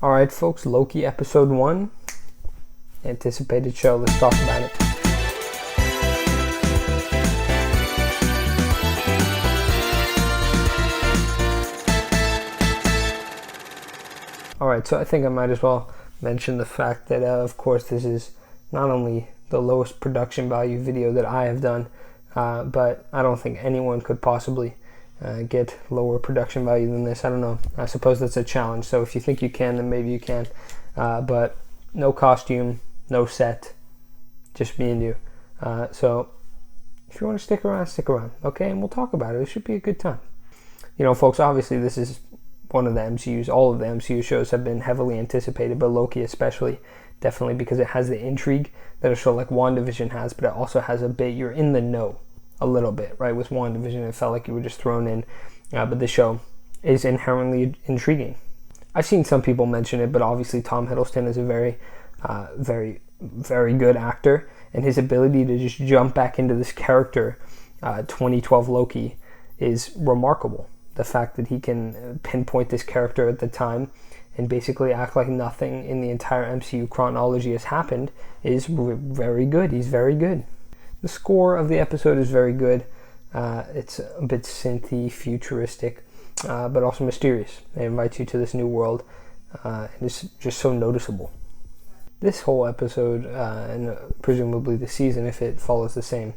Alright folks, Loki episode 1. Anticipated show, let's talk about it. Alright, so I think I might as well mention the fact that of course this is not only the lowest production value video that I have done, but I don't think anyone could possibly get lower production value than this. I don't know. I suppose that's a challenge. So if you think you can, then maybe you can. But no costume, no set, just me and you. So if you want to stick around, stick around. Okay, and we'll talk about it. It should be a good time. You know, folks, obviously this is one of the MCU's, all of the MCU shows have been heavily anticipated, but Loki especially, definitely because it has the intrigue that a show like WandaVision has, but it also has a bit, you're in the know a little bit, right? With WandaVision, it felt like you were just thrown in, but this show is inherently intriguing. I've seen some people mention it, but obviously Tom Hiddleston is a very good actor, and his ability to just jump back into this character, 2012 Loki, is remarkable. The fact that he can pinpoint this character at the time and basically act like nothing in the entire MCU chronology has happened is very good. He's very good. The score of the episode is very good. It's a bit synthy, futuristic, but also mysterious. It invites you to this new world, and it's just so noticeable. This whole episode, and presumably the season, if it follows the same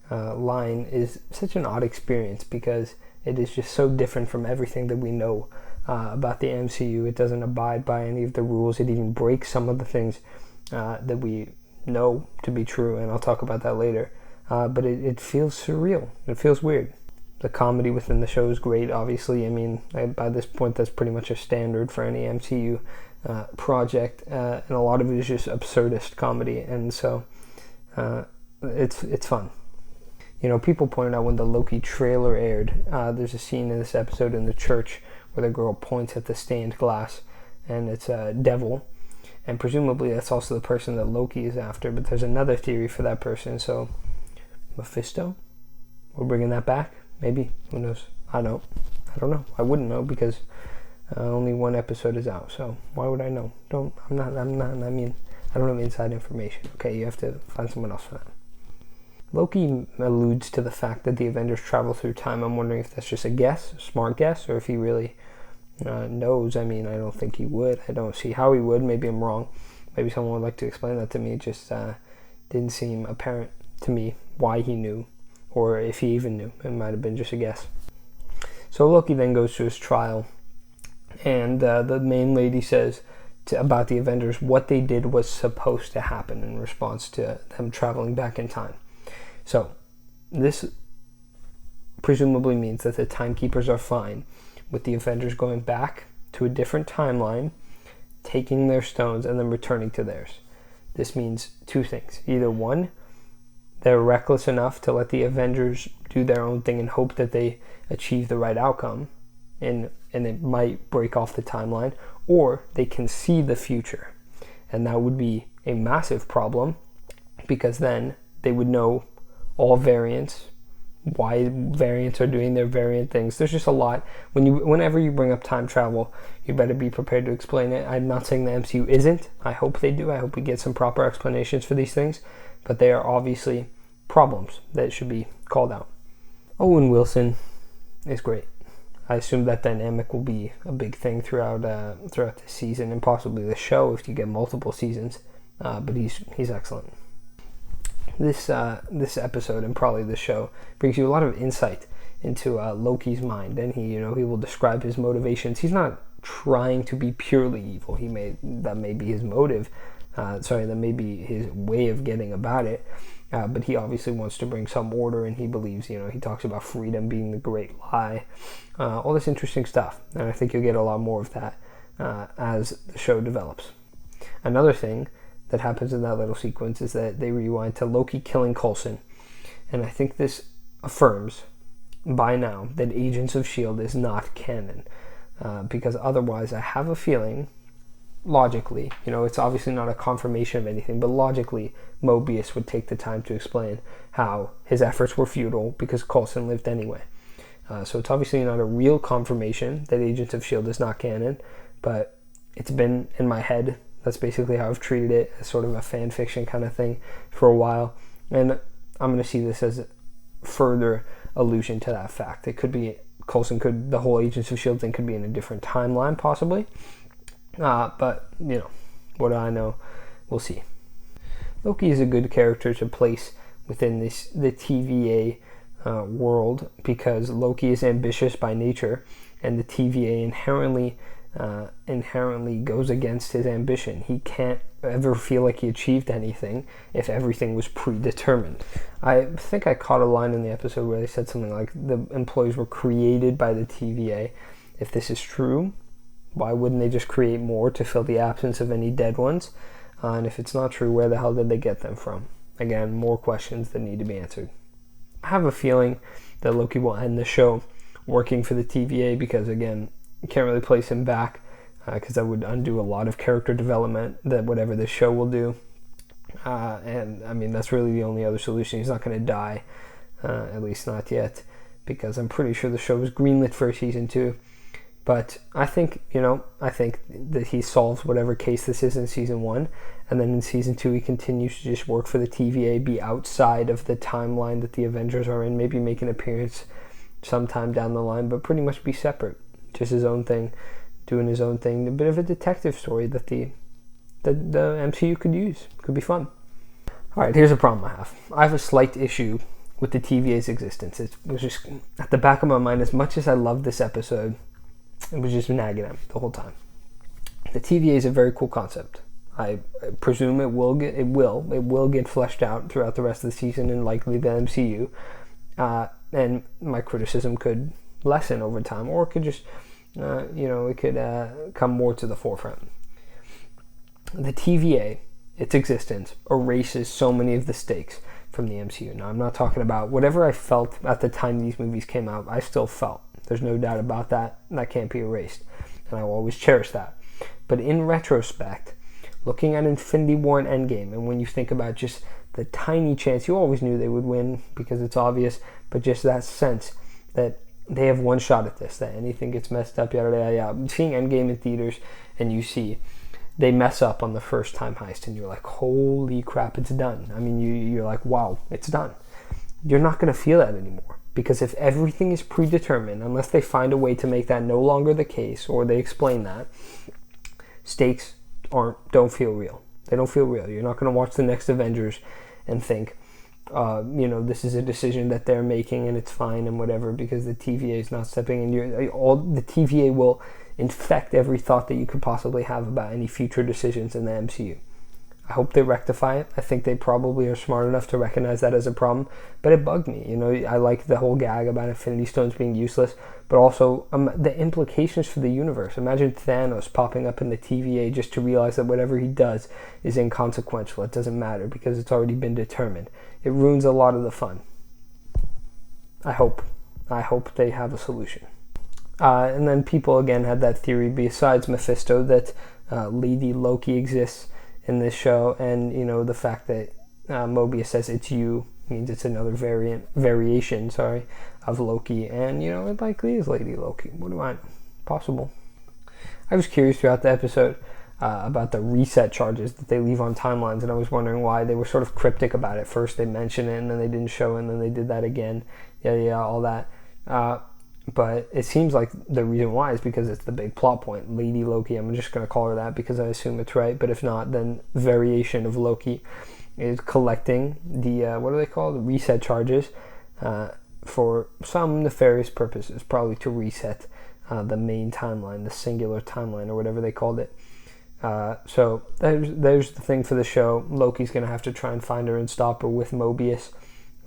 line, is such an odd experience because it is just so different from everything that we know about the MCU. It doesn't abide by any of the rules. It even breaks some of the things that we know to be true, and I'll talk about that later. But it feels surreal. It feels weird. The comedy within the show is great, obviously. I mean, by this point, that's pretty much a standard for any MCU project, and a lot of it is just absurdist comedy, and so it's fun. You know, people pointed out when the Loki trailer aired, there's a scene in this episode in the church where the girl points at the stained glass, and it's a devil. And presumably that's also the person that Loki is after, but there's another theory for that person. So, MEPHISTO? We're bringing that back? Maybe. Who knows? I don't know. I wouldn't know because only one episode is out. So why would I know? I don't have inside information. Okay, you have to find someone else for that. Loki alludes to the fact that the Avengers travel through time. I'm wondering if that's just a smart guess, or if he really knows. I mean, I don't think he would. I don't see how he would. Maybe I'm wrong. Maybe someone would like to explain that to me. It just didn't seem apparent to me why he knew, or if he even knew. It might have been just a guess. So Loki then goes to his trial, and the main lady says about the Avengers, what they did was supposed to happen in response to them traveling back in time. So this presumably means that the Timekeepers are fine with the Avengers going back to a different timeline, taking their stones, and then returning to theirs. This means two things. Either one, they're reckless enough to let the Avengers do their own thing and hope that they achieve the right outcome, and it might break off the timeline, or they can see the future. And that would be a massive problem, because then they would know all variants, why variants are doing their variant things. There's just a lot. Whenever you bring up time travel, you better be prepared to explain it. I'm not saying the MCU isn't. I hope they do. I hope we get some proper explanations for these things, but they are obviously problems that should be called out. Owen Wowson is great. I assume that dynamic will be a big thing throughout the season and possibly the show if you get multiple seasons. But he's excellent. This episode and probably the show brings you a lot of insight into Loki's mind, and he will describe his motivations. He's not trying to be purely evil. That may be his motive. That may be his way of getting about it. But he obviously wants to bring some order, and he believes, he talks about freedom being the great lie. All this interesting stuff, and I think you'll get a lot more of that as the show develops. Another thing that happens in that little sequence is that they rewind to Loki killing Coulson, and I think this affirms by now that Agents of S.H.I.E.L.D. is not canon, because otherwise I have a feeling, logically, it's obviously not a confirmation of anything, but logically Mobius would take the time to explain how his efforts were futile because Coulson lived anyway. So it's obviously not a real confirmation that Agents of S.H.I.E.L.D. is not canon, but it's been in my head. That's basically how I've treated it, as sort of a fan fiction kind of thing for a while. And I'm going to see this as a further allusion to that fact. It could be the whole Agents of S.H.I.E.L.D. thing could be in a different timeline, possibly. But, what do I know? We'll see. Loki is a good character to place within the TVA world, because Loki is ambitious by nature, and the TVA inherently goes against his ambition. He can't ever feel like he achieved anything if everything was predetermined. I think I caught a line in the episode where they said something like the employees were created by the TVA. If this is true, why wouldn't they just create more to fill the absence of any dead ones? And if it's not true, where the hell did they get them from? Again, more questions that need to be answered. I have a feeling that Loki will end the show working for the TVA, because, again, you can't really place him back, because that would undo a lot of character development that whatever this show will do. And, I mean, that's really the only other solution. He's not going to die, at least not yet, because I'm pretty sure the show was greenlit for season 2. But I think that he solves whatever case this is in season 1, and then in season 2 he continues to just work for the TVA, be outside of the timeline that the Avengers are in, maybe make an appearance sometime down the line, but pretty much be separate, just his own thing, doing his own thing. A bit of a detective story that the MCU could use. Could be fun. Alright, here's a problem I have. I have a slight issue with the TVA's existence. It was just at the back of my mind. As much as I love this episode, it was just nagging at me the whole time. The TVA is a very cool concept. I presume it will get fleshed out throughout the rest of the season and likely the MCU. And my criticism could lessen over time, or it could just, it could come more to the forefront. The TVA, its existence, erases so many of the stakes from the MCU. Now, I'm not talking about whatever I felt at the time these movies came out. I still felt. There's no doubt about that. That can't be erased. And I will always cherish that. But in retrospect, looking at Infinity War and Endgame, and when you think about just the tiny chance, you always knew they would win because it's obvious, but just that sense that they have one shot at this, that anything gets messed up, yada, yada, yada. Seeing Endgame in theaters, and you see they mess up on the first time heist, and you're like, holy crap, it's done. I mean, you're like, wow, it's done. You're not going to feel that anymore. Because if everything is predetermined, unless they find a way to make that no longer the case, or they explain that, stakes don't feel real. They don't feel real. You're not going to watch the next Avengers and think, this is a decision that they're making and it's fine and whatever, because the TVA is not stepping in. The TVA will infect every thought that you could possibly have about any future decisions in the MCU. I hope they rectify it. I think they probably are smart enough to recognize that as a problem, but it bugged me. I like the whole gag about Infinity Stones being useless, but also the implications for the universe. Imagine Thanos popping up in the TVA just to realize that whatever he does is inconsequential. It doesn't matter because it's already been determined. It ruins a lot of the fun. I hope they have a solution. And then people again had that theory, besides Mephisto, that Lady Loki exists in this show, and the fact that Mobius says it's you means it's another variation of Loki, and it likely is Lady Loki. What do I know? Possible. I was curious throughout the episode about the reset charges that they leave on timelines, and I was wondering why they were sort of cryptic about it. First they mentioned it, and then they didn't show it, and then they did that again. All that. But it seems like the reason why is because it's the big plot point. Lady Loki, I'm just going to call her that because I assume it's right. But if not, then variation of Loki is collecting the, what are they called? The reset charges for some nefarious purposes, probably to reset the main timeline, the singular timeline, or whatever they called it. So there's the thing for the show. Loki's going to have to try and find her and stop her with Mobius.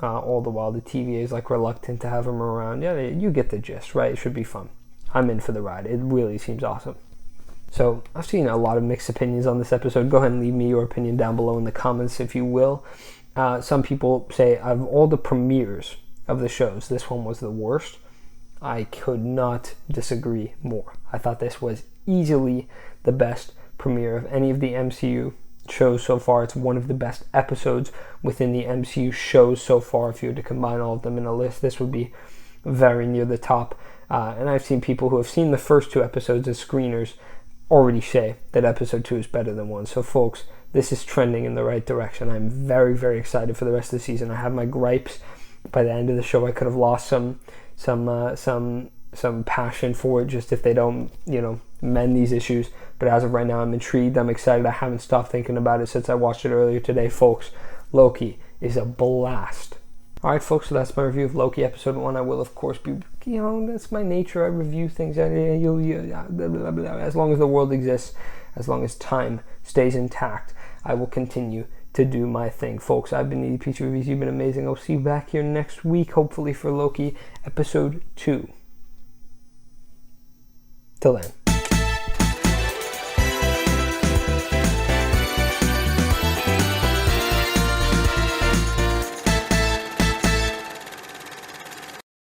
All the while the TVA is reluctant to have him around. Yeah, you get the gist, right? It should be fun. I'm in for the ride. It really seems awesome. So I've seen a lot of mixed opinions on this episode. Go ahead and leave me your opinion down below in the comments if you will. Some people say of all the premieres of the shows, this one was the worst. I could not disagree more. I thought this was easily the best premiere of any of the MCU shows so far. It's one of the best episodes within the MCU shows so far. If you were to combine all of them in a list, this would be very near the top. And I've seen people who have seen the first two episodes as screeners already say that episode 2 is better than 1. So folks, this is trending in the right direction. I'm very, very excited for the rest of the season. I have my gripes. By the end of the show, I could have lost some passion for it, just if they don't, mend these issues. But as of right now, I'm intrigued. I'm excited. I haven't stopped thinking about it since I watched it earlier today, folks. Loki is a blast. All right, folks, so that's my review of Loki episode 1. I will, of course, be, that's my nature. I review things as long as the world exists, as long as time stays intact, I will continue to do my thing. Folks, I've been Needy Pizza Reviews. You've been amazing. I'll see you back here next week, hopefully for Loki episode 2. Till then.